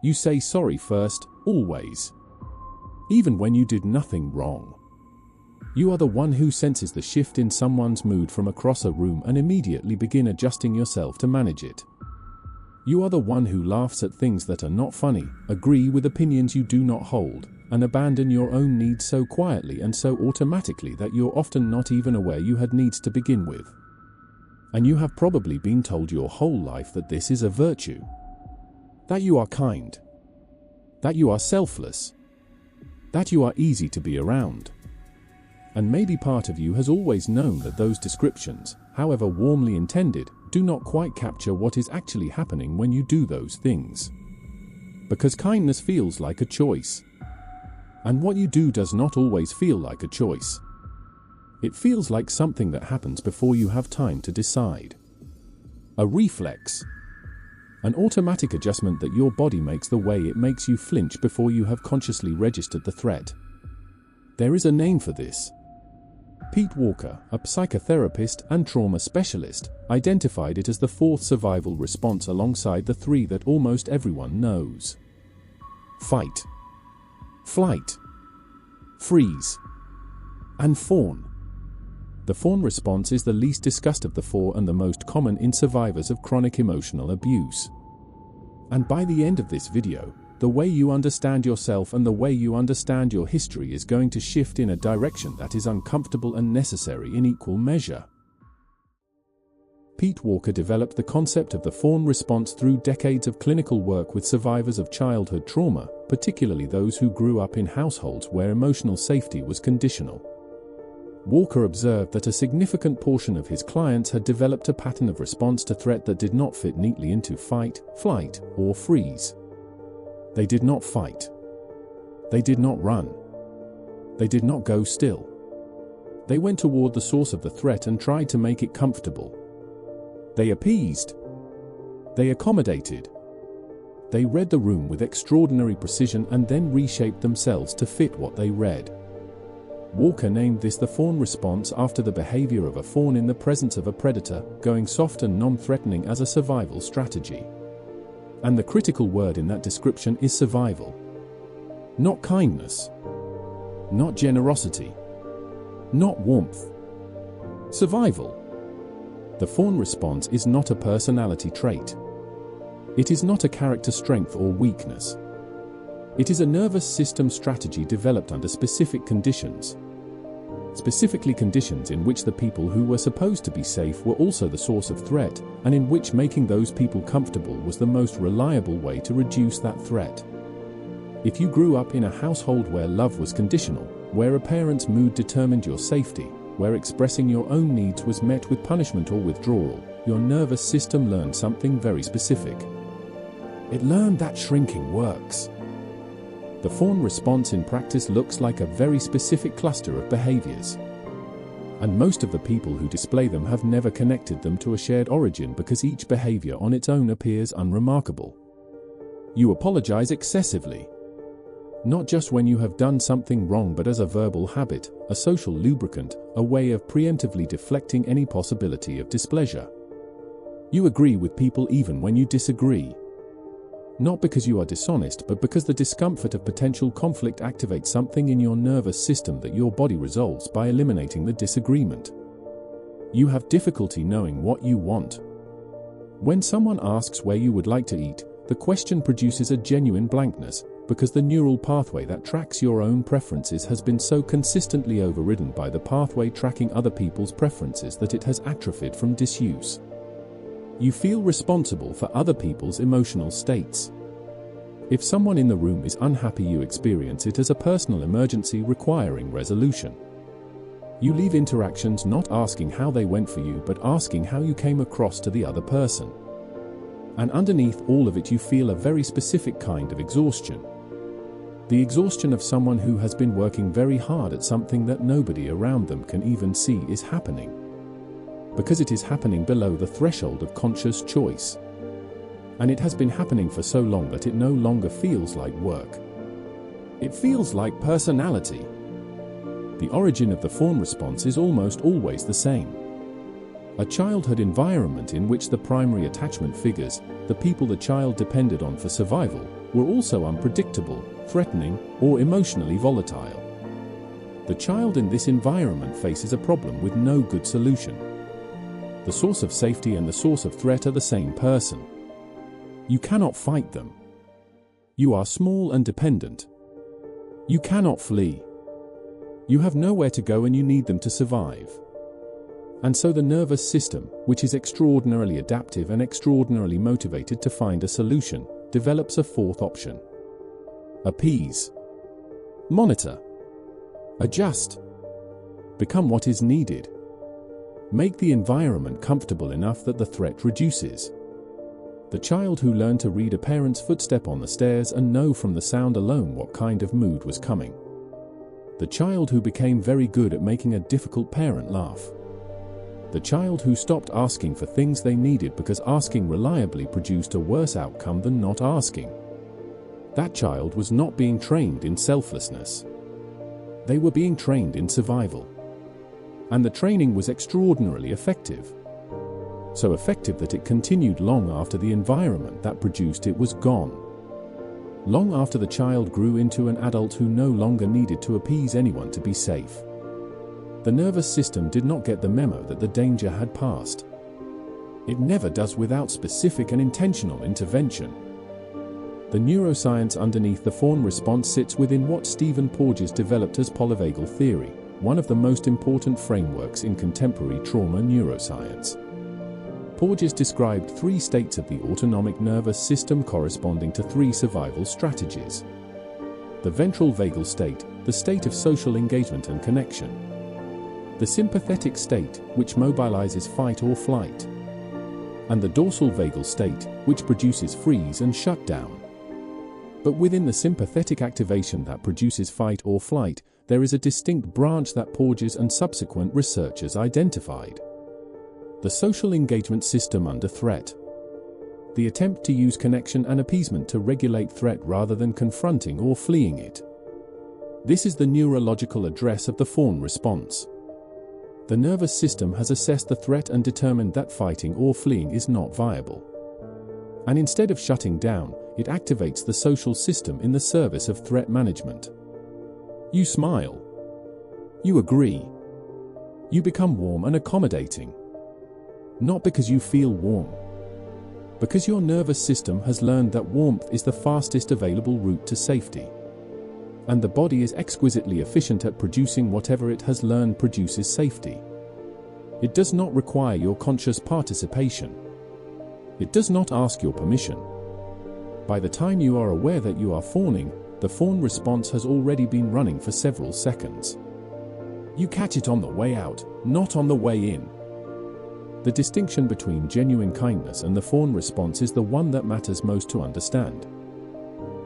You say sorry first, always. Even when you did nothing wrong. You are the one who senses the shift in someone's mood from across a room and immediately begin adjusting yourself to manage it. You are the one who laughs at things that are not funny, agree with opinions you do not hold, and abandon your own needs so quietly and so automatically that you're often not even aware you had needs to begin with. And you have probably been told your whole life that this is a virtue. That you are kind. That you are selfless. That you are easy to be around. And maybe part of you has always known that those descriptions, however warmly intended, do not quite capture what is actually happening when you do those things. Because kindness feels like a choice. And what you do does not always feel like a choice. It feels like something that happens before you have time to decide. A reflex. An automatic adjustment that your body makes the way it makes you flinch before you have consciously registered the threat. There is a name for this. Pete Walker, a psychotherapist and trauma specialist, identified it as the fourth survival response alongside the three that almost everyone knows. Fight, flight, freeze, and fawn. The fawn response is the least discussed of the four and the most common in survivors of chronic emotional abuse. And by the end of this video, the way you understand yourself and the way you understand your history is going to shift in a direction that is uncomfortable and necessary in equal measure. Pete Walker developed the concept of the fawn response through decades of clinical work with survivors of childhood trauma, particularly those who grew up in households where emotional safety was conditional. Walker observed that a significant portion of his clients had developed a pattern of response to threat that did not fit neatly into fight, flight, or freeze. They did not fight. They did not run. They did not go still. They went toward the source of the threat and tried to make it comfortable. They appeased. They accommodated. They read the room with extraordinary precision and then reshaped themselves to fit what they read. Walker named this the fawn response after the behavior of a fawn in the presence of a predator, going soft and non-threatening as a survival strategy. And the critical word in that description is survival. Not kindness. Not generosity. Not warmth. Survival. The fawn response is not a personality trait. It is not a character strength or weakness. It is a nervous system strategy developed under specific conditions. Specifically conditions in which the people who were supposed to be safe were also the source of threat, and in which making those people comfortable was the most reliable way to reduce that threat. If you grew up in a household where love was conditional, where a parent's mood determined your safety, where expressing your own needs was met with punishment or withdrawal, your nervous system learned something very specific. It learned that shrinking works. The fawn response in practice looks like a very specific cluster of behaviors. And most of the people who display them have never connected them to a shared origin because each behavior on its own appears unremarkable. You apologize excessively. Not just when you have done something wrong, but as a verbal habit, a social lubricant, a way of preemptively deflecting any possibility of displeasure. You agree with people even when you disagree. Not because you are dishonest, but because the discomfort of potential conflict activates something in your nervous system that your body resolves by eliminating the disagreement. You have difficulty knowing what you want. When someone asks where you would like to eat, the question produces a genuine blankness, because the neural pathway that tracks your own preferences has been so consistently overridden by the pathway tracking other people's preferences that it has atrophied from disuse. You feel responsible for other people's emotional states. If someone in the room is unhappy, you experience it as a personal emergency requiring resolution. You leave interactions not asking how they went for you, but asking how you came across to the other person. And underneath all of it, you feel a very specific kind of exhaustion. The exhaustion of someone who has been working very hard at something that nobody around them can even see is happening. Because it is happening below the threshold of conscious choice. And it has been happening for so long that it no longer feels like work. It feels like personality. The origin of the fawn response is almost always the same. A childhood environment in which the primary attachment figures, the people the child depended on for survival, were also unpredictable, threatening, or emotionally volatile. The child in this environment faces a problem with no good solution. The source of safety and the source of threat are the same person. You cannot fight them. You are small and dependent. You cannot flee. You have nowhere to go and you need them to survive. And so the nervous system, which is extraordinarily adaptive and extraordinarily motivated to find a solution, develops a fourth option. Appease. Monitor. Adjust. Become what is needed. Make the environment comfortable enough that the threat reduces. The child who learned to read a parent's footstep on the stairs and know from the sound alone what kind of mood was coming. The child who became very good at making a difficult parent laugh. The child who stopped asking for things they needed because asking reliably produced a worse outcome than not asking. That child was not being trained in selflessness. They were being trained in survival. And the training was extraordinarily effective. So effective that it continued long after the environment that produced it was gone. Long after the child grew into an adult who no longer needed to appease anyone to be safe. The nervous system did not get the memo that the danger had passed. It never does without specific and intentional intervention. The neuroscience underneath the fawn response sits within what Stephen Porges developed as polyvagal theory, one of the most important frameworks in contemporary trauma neuroscience. Porges described 3 states of the autonomic nervous system corresponding to 3 survival strategies. The ventral vagal state, the state of social engagement and connection. The sympathetic state, which mobilizes fight or flight. And the dorsal vagal state, which produces freeze and shutdown. But within the sympathetic activation that produces fight or flight, there is a distinct branch that Porges and subsequent researchers identified. The social engagement system under threat. The attempt to use connection and appeasement to regulate threat rather than confronting or fleeing it. This is the neurological address of the fawn response. The nervous system has assessed the threat and determined that fighting or fleeing is not viable. And instead of shutting down, it activates the social system in the service of threat management. You smile. You agree. You become warm and accommodating. Not because you feel warm. Because your nervous system has learned that warmth is the fastest available route to safety. And the body is exquisitely efficient at producing whatever it has learned produces safety. It does not require your conscious participation. It does not ask your permission. By the time you are aware that you are fawning, the fawn response has already been running for several seconds. You catch it on the way out, not on the way in. The distinction between genuine kindness and the fawn response is the one that matters most to understand.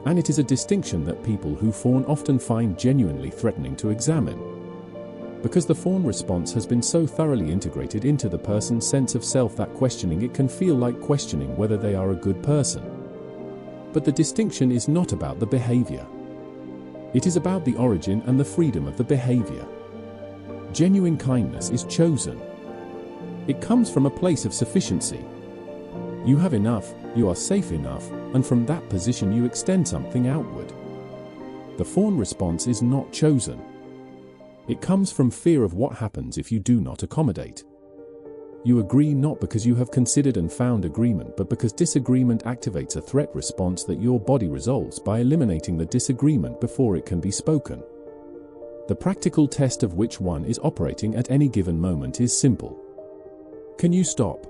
And it is a distinction that people who fawn often find genuinely threatening to examine. Because the fawn response has been so thoroughly integrated into the person's sense of self that questioning it can feel like questioning whether they are a good person. But the distinction is not about the behavior. It is about the origin and the freedom of the behavior. Genuine kindness is chosen. It comes from a place of sufficiency. You have enough, you are safe enough, and from that position you extend something outward. The fawn response is not chosen. It comes from fear of what happens if you do not accommodate. You agree not because you have considered and found agreement, but because disagreement activates a threat response that your body resolves by eliminating the disagreement before it can be spoken. The practical test of which one is operating at any given moment is simple. Can you stop?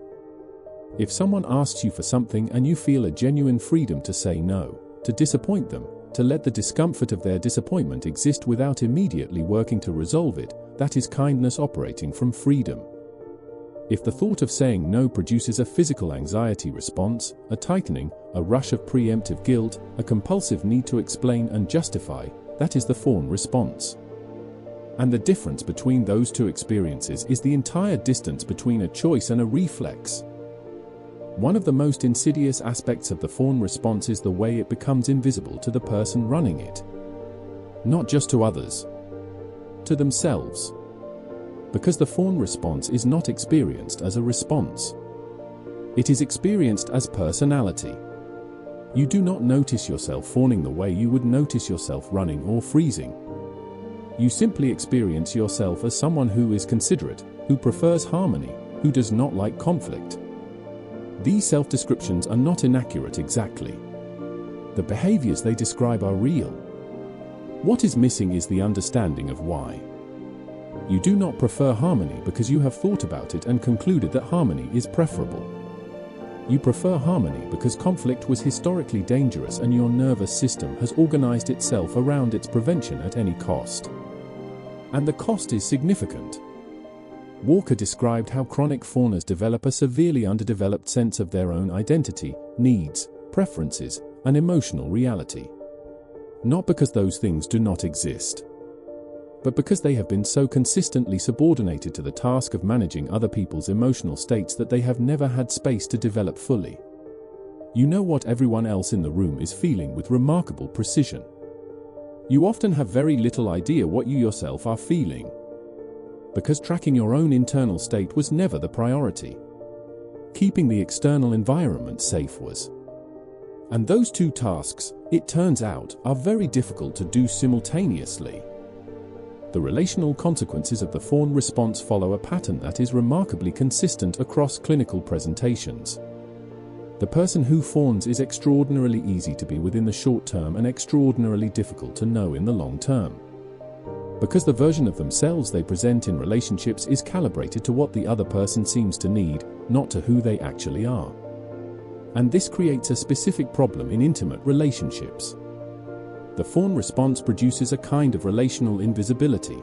If someone asks you for something and you feel a genuine freedom to say no, to disappoint them, to let the discomfort of their disappointment exist without immediately working to resolve it, that is kindness operating from freedom. If the thought of saying no produces a physical anxiety response, a tightening, a rush of preemptive guilt, a compulsive need to explain and justify, that is the fawn response. And the difference between those two experiences is the entire distance between a choice and a reflex. One of the most insidious aspects of the fawn response is the way it becomes invisible to the person running it. Not just to others. To themselves. Because the fawn response is not experienced as a response. It is experienced as personality. You do not notice yourself fawning the way you would notice yourself running or freezing. You simply experience yourself as someone who is considerate, who prefers harmony, who does not like conflict. These self-descriptions are not inaccurate exactly. The behaviors they describe are real. What is missing is the understanding of why. You do not prefer harmony because you have thought about it and concluded that harmony is preferable. You prefer harmony because conflict was historically dangerous and your nervous system has organized itself around its prevention at any cost. And the cost is significant. Walker described how chronic fawners develop a severely underdeveloped sense of their own identity, needs, preferences, and emotional reality. Not because those things do not exist, but because they have been so consistently subordinated to the task of managing other people's emotional states that they have never had space to develop fully. You know what everyone else in the room is feeling with remarkable precision. You often have very little idea what you yourself are feeling, because tracking your own internal state was never the priority. Keeping the external environment safe was. And those two tasks, it turns out, are very difficult to do simultaneously. The relational consequences of the fawn response follow a pattern that is remarkably consistent across clinical presentations. The person who fawns is extraordinarily easy to be with in the short term and extraordinarily difficult to know in the long term. Because the version of themselves they present in relationships is calibrated to what the other person seems to need, not to who they actually are. And this creates a specific problem in intimate relationships. The fawn response produces a kind of relational invisibility.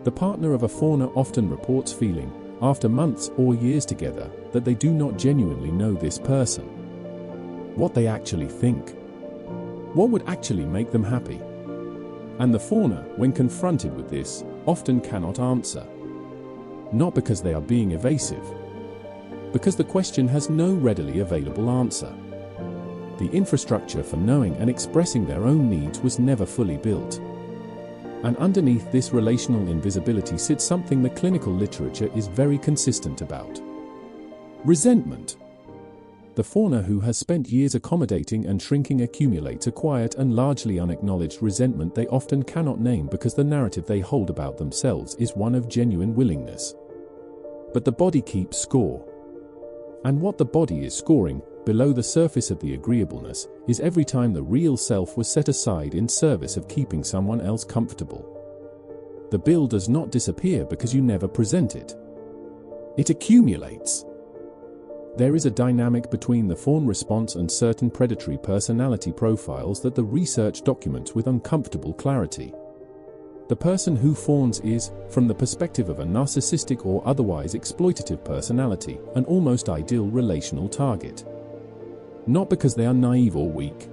The partner of a fawner often reports feeling, after months or years together, that they do not genuinely know this person. What they actually think. What would actually make them happy. And the fawner, when confronted with this, often cannot answer. Not because they are being evasive, because the question has no readily available answer. The infrastructure for knowing and expressing their own needs was never fully built. And underneath this relational invisibility sits something the clinical literature is very consistent about. Resentment. The fawner who has spent years accommodating and shrinking accumulates a quiet and largely unacknowledged resentment they often cannot name because the narrative they hold about themselves is one of genuine willingness. But the body keeps score. And what the body is scoring, below the surface of the agreeableness, is every time the real self was set aside in service of keeping someone else comfortable. The bill does not disappear because you never present it. It accumulates. There is a dynamic between the fawn response and certain predatory personality profiles that the research documents with uncomfortable clarity. The person who fawns is, from the perspective of a narcissistic or otherwise exploitative personality, an almost ideal relational target. Not because they are naive or weak,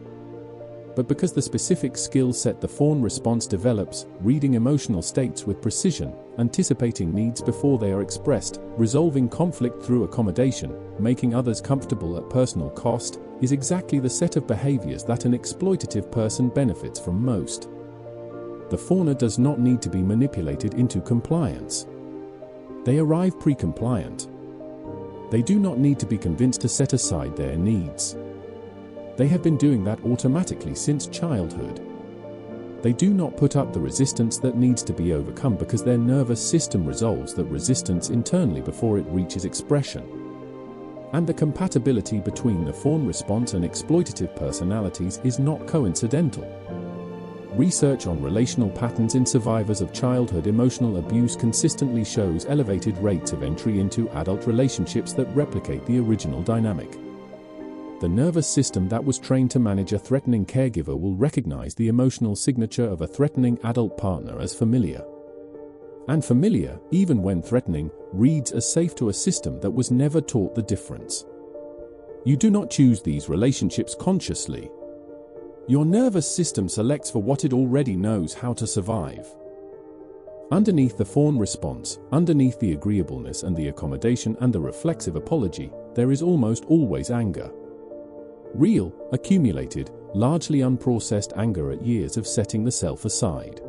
but because the specific skill set the fawn response develops, reading emotional states with precision, anticipating needs before they are expressed, resolving conflict through accommodation, making others comfortable at personal cost, is exactly the set of behaviors that an exploitative person benefits from most. The fawner does not need to be manipulated into compliance. They arrive pre-compliant. They do not need to be convinced to set aside their needs. They have been doing that automatically since childhood. They do not put up the resistance that needs to be overcome because their nervous system resolves that resistance internally before it reaches expression. And the compatibility between the fawn response and exploitative personalities is not coincidental. Research on relational patterns in survivors of childhood emotional abuse consistently shows elevated rates of entry into adult relationships that replicate the original dynamic. The nervous system that was trained to manage a threatening caregiver will recognize the emotional signature of a threatening adult partner as familiar. And familiar, even when threatening, reads as safe to a system that was never taught the difference. You do not choose these relationships consciously. Your nervous system selects for what it already knows how to survive. Underneath the fawn response, underneath the agreeableness and the accommodation and the reflexive apology, there is almost always anger. Real, accumulated, largely unprocessed anger at years of setting the self aside.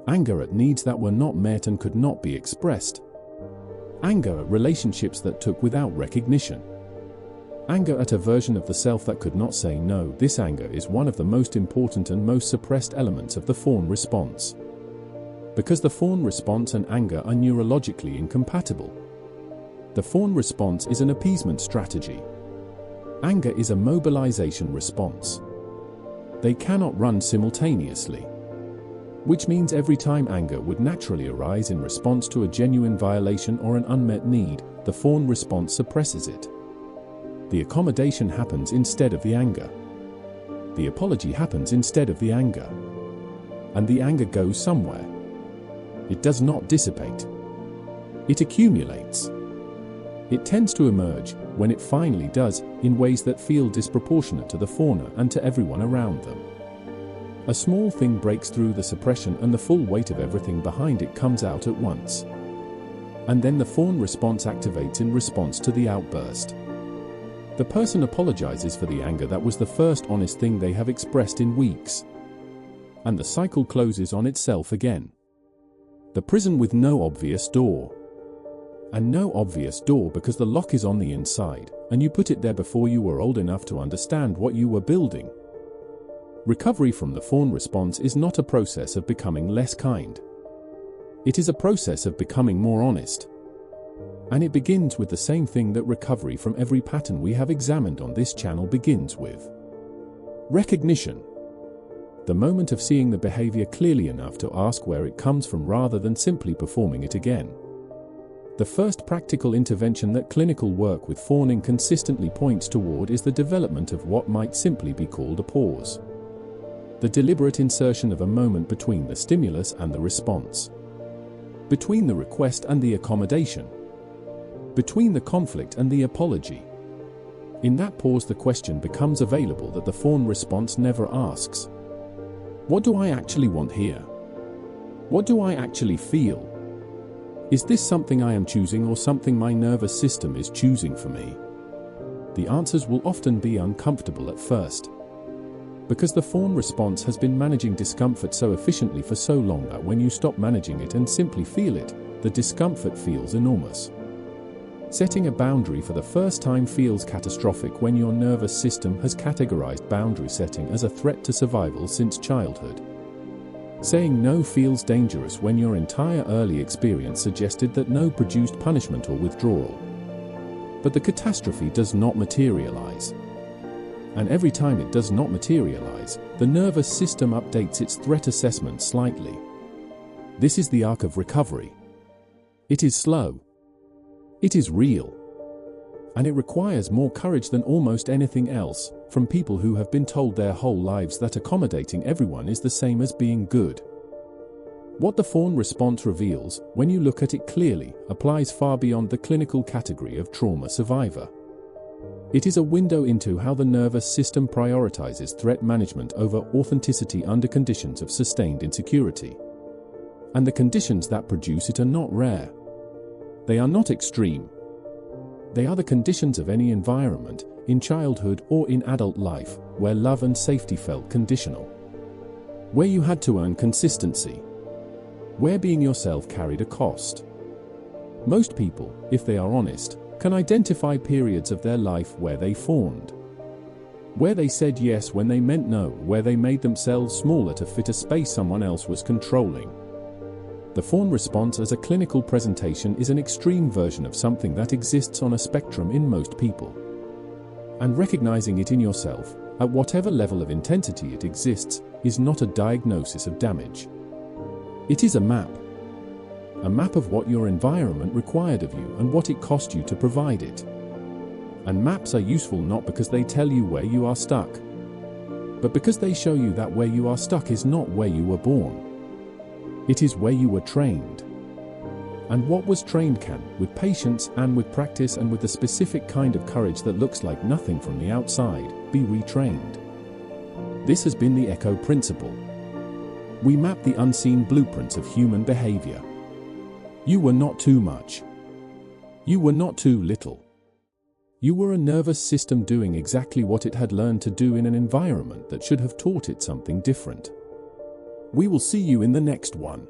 Anger at needs that were not met and could not be expressed. Anger at relationships that took without recognition. Anger at a version of the self that could not say no. This anger is one of the most important and most suppressed elements of the fawn response. Because the fawn response and anger are neurologically incompatible. The fawn response is an appeasement strategy. Anger is a mobilization response. They cannot run simultaneously. Which means every time anger would naturally arise in response to a genuine violation or an unmet need, the fawn response suppresses it. The accommodation happens instead of the anger. The apology happens instead of the anger. And the anger goes somewhere. It does not dissipate. It accumulates. It tends to emerge, when it finally does, in ways that feel disproportionate to the fawner and to everyone around them. A small thing breaks through the suppression and the full weight of everything behind it comes out at once. And then the fawn response activates in response to the outburst. The person apologizes for the anger that was the first honest thing they have expressed in weeks. And the cycle closes on itself again. The prison with no obvious door. And no obvious door because the lock is on the inside, and you put it there before you were old enough to understand what you were building. Recovery from the fawn response is not a process of becoming less kind. It is a process of becoming more honest. And it begins with the same thing that recovery from every pattern we have examined on this channel begins with. Recognition. The moment of seeing the behavior clearly enough to ask where it comes from rather than simply performing it again. The first practical intervention that clinical work with fawning consistently points toward is the development of what might simply be called a pause. The deliberate insertion of a moment between the stimulus and the response. Between the request and the accommodation. Between the conflict and the apology. In that pause, the question becomes available that the fawn response never asks. What do I actually want here? What do I actually feel? Is this something I am choosing or something my nervous system is choosing for me? The answers will often be uncomfortable at first. Because the fawn response has been managing discomfort so efficiently for so long that when you stop managing it and simply feel it, the discomfort feels enormous. Setting a boundary for the first time feels catastrophic when your nervous system has categorized boundary setting as a threat to survival since childhood. Saying no feels dangerous when your entire early experience suggested that no produced punishment or withdrawal. But the catastrophe does not materialize. And every time it does not materialize, the nervous system updates its threat assessment slightly. This is the arc of recovery. It is slow. It is real. And it requires more courage than almost anything else, from people who have been told their whole lives that accommodating everyone is the same as being good. What the fawn response reveals, when you look at it clearly, applies far beyond the clinical category of trauma survivor. It is a window into how the nervous system prioritizes threat management over authenticity under conditions of sustained insecurity. And the conditions that produce it are not rare. They are not extreme. They are the conditions of any environment, in childhood or in adult life, where love and safety felt conditional. Where you had to earn consistency. Where being yourself carried a cost. Most people, if they are honest, can identify periods of their life where they fawned. Where they said yes when they meant no, where they made themselves smaller to fit a space someone else was controlling. The fawn response as a clinical presentation is an extreme version of something that exists on a spectrum in most people. And recognizing it in yourself, at whatever level of intensity it exists, is not a diagnosis of damage. It is a map. A map of what your environment required of you and what it cost you to provide it. And maps are useful not because they tell you where you are stuck, but because they show you that where you are stuck is not where you were born. It is where you were trained. And what was trained can, with patience and with practice and with the specific kind of courage that looks like nothing from the outside, be retrained. This has been the ECHO principle. We map the unseen blueprints of human behavior. You were not too much. You were not too little. You were a nervous system doing exactly what it had learned to do in an environment that should have taught it something different. We will see you in the next one.